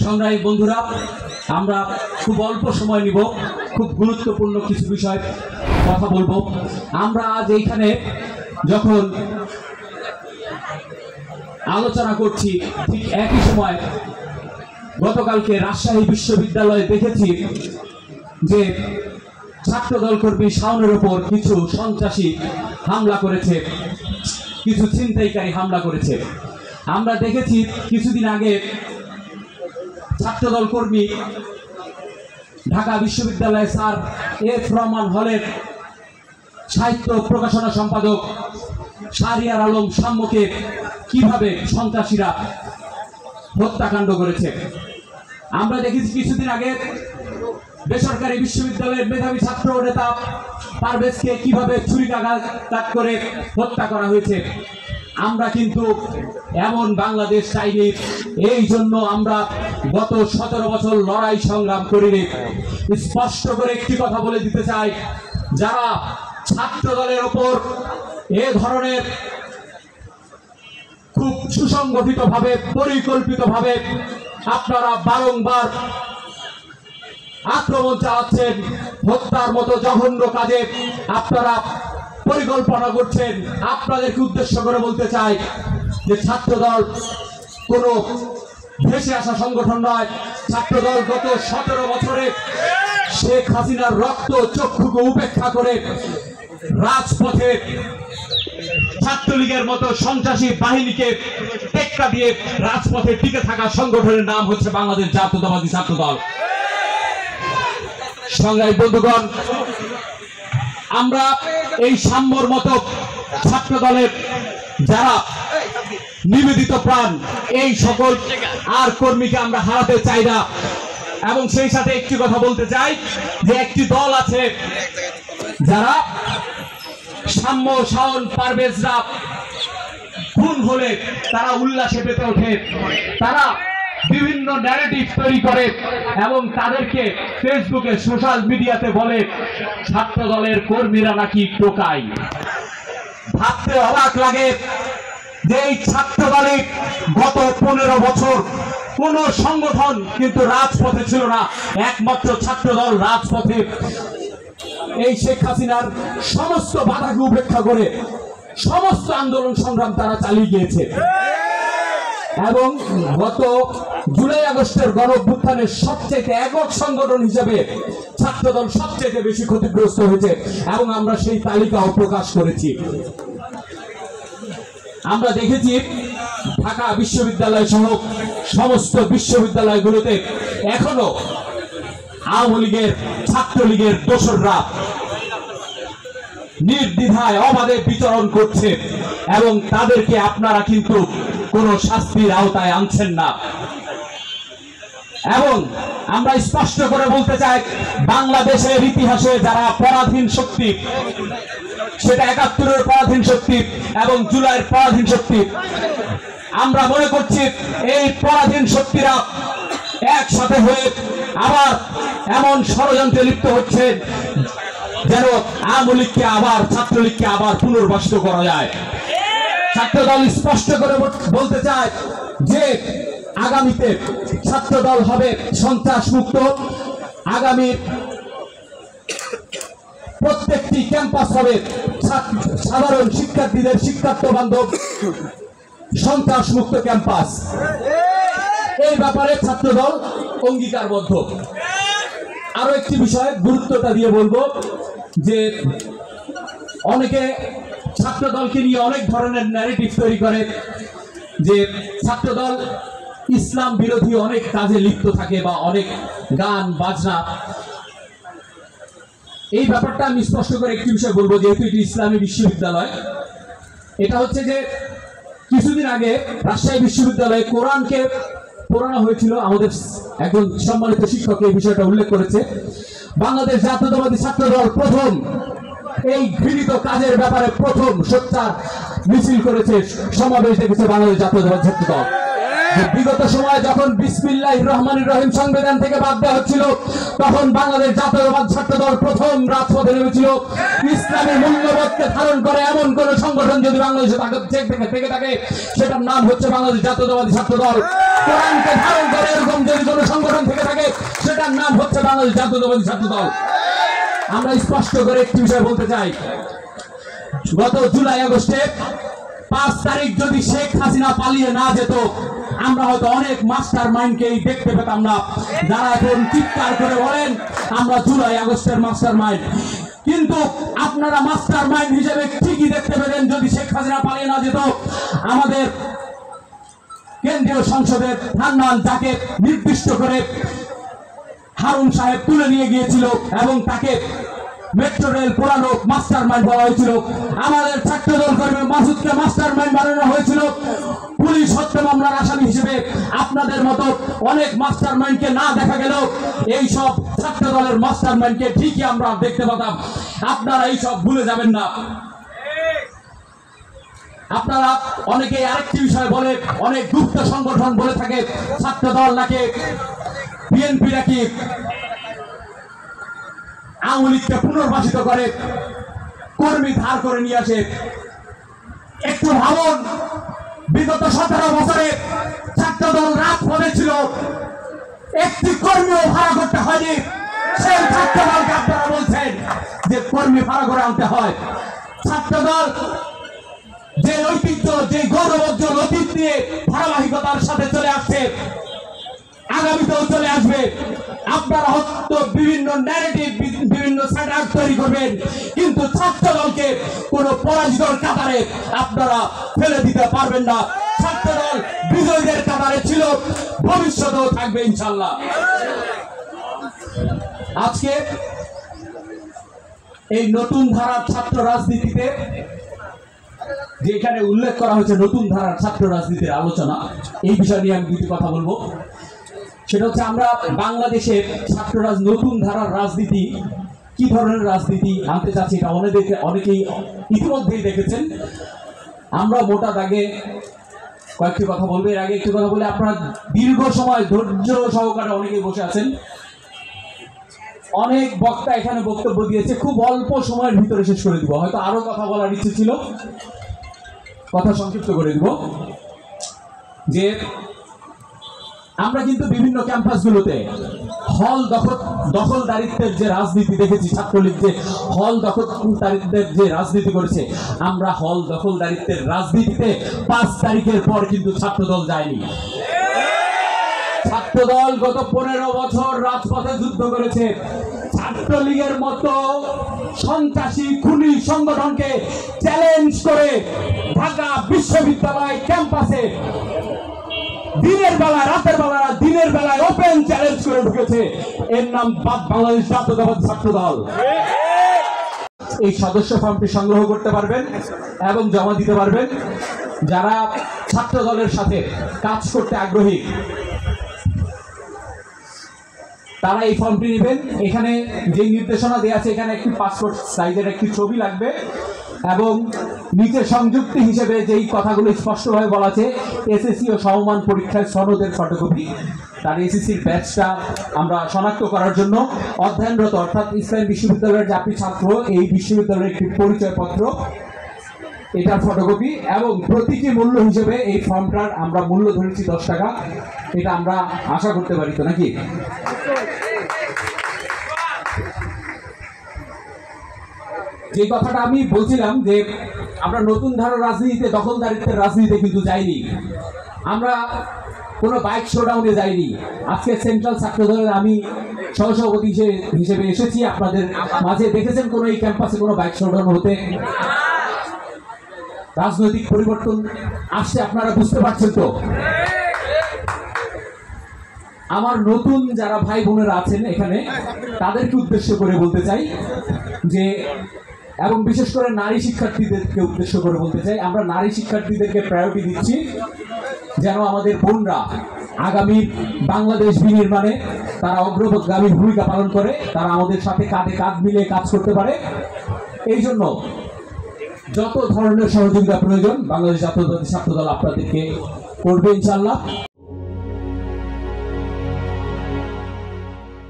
সংগ্রামী বন্ধুরা, আমরা খুব অল্প সময় নিব, খুব গুরুত্বপূর্ণ কিছু বিষয় কথা বলবো। আমরা আজ এইখানে যখন আলোচনা করছি, ঠিক একই সময় গতকালকে রাজশাহী বিশ্ববিদ্যালয়ে দেখেছি যে ছাত্রদল কর্মী শাওনের ওপর কিছু সন্ত্রাসী হামলা করেছে, কিছু ছিনতাইকারী হামলা করেছে। আমরা দেখেছি কিছুদিন আগে ছাত্রদল কর্মী ঢাকা বিশ্ববিদ্যালয় স্যার এফ রহমান হলের সাহিত্য প্রকাশনা সম্পাদক শাহরিয়ার আলম সাম্যকে কিভাবে সন্ত্রাসীরা হত্যাকাণ্ড করেছে। আমরা দেখেছি কিছুদিন আগে বেসরকারি বিশ্ববিদ্যালয়ের মেধাবী ছাত্র নেতা পারভেজকে কিভাবে ছুরিকাঘাত করে হত্যা করা হয়েছে। আমরা কিন্তু এমন বাংলাদেশ চাইনি। এই জন্য আমরা গত 17 বছর লড়াই সংগ্রাম করিনি। স্পষ্ট করে একটি কথা বলে দিতে চাই, যারা ছাত্র দলের ওপর এ ধরনের খুব সুসংগঠিতভাবে পরিকল্পিতভাবে আপনারা বারংবার আক্রমণ চালাচ্ছেন, হত্যার মতো জঘন্য কাজে আপনারা পরিকল্পনা করছেন, আপনাদেরকে উদ্দেশ্য করে বলতে চাই যে ছাত্রদল কোনো ভেসে আসা সংগঠন নয়। ছাত্রদল গত 17 বছরে শেখ হাসিনার রক্ত চক্ষুকে উপেক্ষা করে রাজপথে ছাত্রলীগের মতো সন্ত্রাসী বাহিনীকে টেক্কা দিয়ে রাজপথে টিকে থাকা সংগঠনের নাম হচ্ছে বাংলাদেশ জাতীয়তাবাদী ছাত্রদল। সংগ্রামী বন্ধুগণ, আমরা এই সাম্যর মতো ছাত্র দলের যারা নিবেদিত প্রাণ, এই সকল আর কর্মীকে আমরা হারাতে চাই না। এবং সেই সাথে একটি কথা বলতে চাই যে একটি দল আছে যারা সাম্য, শাওন, পারভেজরা খুন হলে তারা উল্লাসে পেতে ওঠে, তারা বিভিন্ন ন্যারেটিভ তৈরি করে এবং তাদেরকে ফেসবুকে, সোশ্যাল মিডিয়াতে বলে ছাত্র দলের কর্মীরা নাকি টোকাই। ভাবতে অবাক লাগে যে এই ছাত্র দলে গত 15 বছর কোন সংগঠন কিন্তু রাজপথে ছিল না, একমাত্র ছাত্র দল রাজপথে এই শেখ হাসিনার সমস্ত বাধাকে উপেক্ষা করে সমস্ত আন্দোলন সংগ্রাম তারা চালিয়ে গিয়েছে। এবং গত জুলাই আগস্টের গণঅভ্যুত্থানের সবচেয়ে একক সংগঠন হিসেবে ছাত্রদল সবচেয়ে বেশি ক্ষতিগ্রস্ত হয়েছে এবং আমরা সেই তালিকাও প্রকাশ করেছি। আমরা দেখেছি ঢাকা বিশ্ববিদ্যালয় সহ সমস্ত বিশ্ববিদ্যালয়গুলোতে এখনো আওয়ামী লীগের, ছাত্রলীগের দোসররা নির্দ্বিধায় অবাধে বিচরণ করছে এবং তাদেরকে আপনারা কিন্তু কোন শাস্তির আওতায় আনছেন না। এবং আমরা স্পষ্ট করে বলতে চাই, বাংলাদেশের ইতিহাসে যারা পরাধীন শক্তি, সেটা 71-এর পরাধীন শক্তি এবং জুলাইয়ের পরাধীন শক্তি, আমরা মনে করছি এই পরাধীন শক্তিরা একসাথে হয়ে আবার এমন ষড়যন্ত্রে লিপ্ত হচ্ছে যেন আওয়ামী লীগকে আবার, ছাত্রলীগকে আবার পুনর্বাসিত করা যায়। ছাত্রদল স্পষ্ট করে বলতে চায় যে আগামীতে ছাত্রদল হবে সন্ত্রাস মুক্ত। আগামী প্রত্যেকটি ক্যাম্পাস হবে সাধারণ শিক্ষার্থীদের শিক্ষার্থী বান্ধব সন্ত্রাস মুক্ত ক্যাম্পাস। এই ব্যাপারে ছাত্রদল অঙ্গীকারবদ্ধ। আরো একটি বিষয় গুরুত্বটা দিয়ে বলবো যে অনেকে ছাত্রদলকে নিয়ে অনেক ধরনের ন্যারেটিভ তৈরি করে যে ছাত্রদল ইসলাম বিরোধী অনেক কাজে লিপ্ত থাকে বা অনেক গান বাজনা। এই ব্যাপারটা আমি স্পষ্ট করে একটি বিষয় বলবো, যেহেতু এটি ইসলামী বিশ্ববিদ্যালয়। এটা হচ্ছে যে কিছুদিন আগে রাজশাহী বিশ্ববিদ্যালয়ে কোরআনকে পড়ানো হয়েছিল। আমাদের একজন সম্মানিত শিক্ষক এই বিষয়টা উল্লেখ করেছে। বাংলাদেশ জাতীয়তাবাদী ছাত্রদল প্রথম এই ঘৃণিত কাজের ব্যাপারে প্রথম সোচ্চার মিছিল করেছে, সমাবেশ দেখেছে বাংলাদেশ জাতীয়তাবাদী ছাত্রদল। বিগত সময়ে যখন বিসমিল্লাহির রহমানির রহিম সংবিধান থেকে বাদ দেওয়া হচ্ছিল, তখন বাংলাদেশ জাতীয়তাবাদী ছাত্রদল প্রথম রাজপথে নেমেছিল। ইসলামী মূল্যবোধকে ধারণ করে এমন কোন সংগঠন যদি বাংলাদেশে থেকে থাকে, সেটার নাম হচ্ছে বাংলাদেশ জাতীয়তাবাদী ছাত্রদল। কোরআনকে ধারণ করে এরকম যদি কোন বাংলাদেশ জাতীয়তাবাদী ছাত্র দল আমরা স্পষ্ট করে একটি বিষয় বলতে চাই, গত জুলাই আগস্টে 5 তারিখ যদি শেখ হাসিনা পালিয়ে না যেত, আমরা হয়তো অনেক মাস্টার মাইন্ডকেই দেখতে পেতাম না, যারা এখন চিৎকার করে বলেন আমরা জুলাই আগস্টের মাস্টার মাইন্ড। কিন্তু আপনারা মাস্টার মাইন্ড হিসেবে ঠিকই দেখতে পেতেন যদি শেখ হাসিনা পালিয়ে না যেত। আমাদের কেন্দ্রীয় সংসদের হান্নান, যাকে নির্দিষ্ট করে হারুন সাহেব তুলে নিয়ে গিয়েছিল এবং তাকে মেট্রো রেল পোড়ানো মাস্টার মাইন্ড বলা হয়েছিল। আমাদের ছাত্রদল কর্মী মাসুদকে মাস্টার মাইন্ড বানানো হয়েছিল। পুলিশ হত্যা মামলার আসামি হিসেবে আপনাদের মতো অনেক মাস্টার মাইন্ডকে না দেখা গেল, এই সব ছাত্রদলের মাস্টার মাইন্ডকে ঠিকই আমরা দেখতে পেতাম। আপনারা এই সব ভুলে যাবেন না। আপনারা অনেকে আরেকটি বিষয় বলে, অনেক গুপ্ত সংগঠন বলে থাকে ছাত্রদল নাকি বিএনপি নাকি আওয়ামী লীগকে পুনর্বাসিত করে, কর্মী ধার করে নিয়ে আসে। একটু ভাবুন, বিগত 17 বছরে ছাত্রদল রাজপথে ছিল, একটি কর্মীও ভাড়া করতে হয়নি। সেই ছাত্রদলকে আপনারা বলছেন যে কর্মী ভাড়া করে আনতে হয়। ছাত্রদল যে ঐতিহ্য, যে গৌরবোজ্জ্বল অতীত নিয়ে ধারাবাহিকতার সাথে চলে আসছে, আগামীতেও চলে আসবে। আপনারা হয়তো বিভিন্ন ন্যারেটিভ, বিভিন্ন স্ট্যাটাস তৈরি করবেন, কিন্তু ছাত্রদলকে কোন পরাজিতর কাতারে আপনারা ফেলে দিতে পারবেন না। ছাত্রদল বিজয়ীদের কাতারে ছিল, ভবিষ্যতেও থাকবে ইনশাআল্লাহ। আজকে এই নতুন ধারার ছাত্র রাজনীতিতে যেখানে উল্লেখ করা হয়েছে নতুন ধারার ছাত্র রাজনীতির আলোচনা, এই বিষয় নিয়ে আমি দুটি কথা বলবো। সেটা হচ্ছে আমরা বাংলাদেশের ছাত্র নতুন ধারার রাজনীতি কি ধরনের রাজনীতি আনতে চাচ্ছি, এটা অনেকেই ইতিমধ্যেই দেখেছেন। আমরা মোটা দাগে কয়েকটি কথা বলবো। এর আগে একটি কথা বলে, আপনারা দীর্ঘ সময় ধৈর্য সহকারে অনেকেই বসে আছেন। অনেক বক্তা এখানে বক্তব্য দিয়েছে, খুব অল্প সময়ের ভিতরে শেষ করে দিব। হয়তো আরো কথা বলার ইচ্ছে ছিল, কথা সংক্ষিপ্ত করে দিব। যে আমরা কিন্তু বিভিন্ন ক্যাম্পাসগুলোতে হল দখলদারিত্বের যে রাজনীতি দেখেছি, ছাত্রলীগ যে হল দখলদারিত্বের যে রাজনীতি করেছে, আমরা হল দখলদারিত্বের রাজনীতিতে 5 তারিখের পর কিন্তু ছাত্রদল যায়নি। ছাত্রদল গত 15 বছর রাজপথে যুদ্ধ করেছে। ছাত্রলীগের মতো সন্ত্রাসী খুনি সংগঠনকে চ্যালেঞ্জ করে ঢাকা বিশ্ববিদ্যালয় ক্যাম্পাসে দিনের বেলায়, রাতের বেলায়, দিনের বেলায় ওপেন চ্যালেঞ্জ করে ঢুকেছে। এর নাম বাংলাদেশ জাতীয়তাবাদী ছাত্র দল। এই সদস্য ফর্মটি সংগ্রহ করতে পারবেন এবং জমা দিতে পারবেন। যারা ছাত্র দলের সাথে কাজ করতে আগ্রহী তারা এই ফর্মটি নেবেন। এখানে যে নির্দেশনা দেওয়া আছে, এখানে একটি পাসপোর্ট সাইজের একটি ছবি লাগবে এবং নিচে সংযুক্তি হিসেবে যেই কথাগুলো স্পষ্টভাবে বলা আছে, এসএসসি ও সমমান পরীক্ষায় সনদের ফটোকপি, তার এসএসসির ব্যাচটা আমরা শনাক্ত করার জন্য অধ্যয়নরত, অর্থাৎ ইসলামী বিশ্ববিদ্যালয়ের যে আপনি ছাত্র, এই বিশ্ববিদ্যালয়ের একটি পরিচয়পত্র, এটার ফটোকপি এবং প্রতীকী মূল্য হিসেবে এই ফর্মটার আমরা মূল্য ধরেছি 10 টাকা। এটা আমরা আশা করতে পারি তো নাকি? যে কথাটা আমি বলছিলাম যে আমরা নতুন ধারার রাজনীতিতে, দখলদারিত্বের রাজনীতিতে কিন্তু যাইনি। আমরা কোনো বাইক শোডাউনে যাইনি। আজকে সেন্ট্রাল ছাত্র দলের আমি সহসভাপতি হিসেবে এসেছি। আপনাদের মাঝে দেখেছেন কোনো এই ক্যাম্পাসে কোনো বাইক শোডাউন হতে? রাজনৈতিক পরিবর্তন আসছে, আপনারা বুঝতে পারছেন তো? আমার নতুন যারা ভাই বোনেরা আছেন এখানে, তাদেরকে উদ্দেশ্য করে বলতে চাই যে, এবং বিশেষ করে নারী শিক্ষার্থীদেরকে উদ্দেশ্য করে বলতে চাই, আমরা নারী শিক্ষার্থীদেরকে প্রায়োরিটি দিচ্ছি যেন আমাদের বোনরা আগামী বাংলাদেশ বিনির্মাণে তারা অগ্রগামী ভূমিকা পালন করে, তারা আমাদের সাথে কাঁধে কাঁধ মিলিয়ে কাজ করতে পারে। এই জন্য যত ধরনের সহযোগিতা প্রয়োজন বাংলাদেশ জাতীয়তাবাদী ছাত্র দল আপনাদেরকে করবে ইনশাআল্লাহ।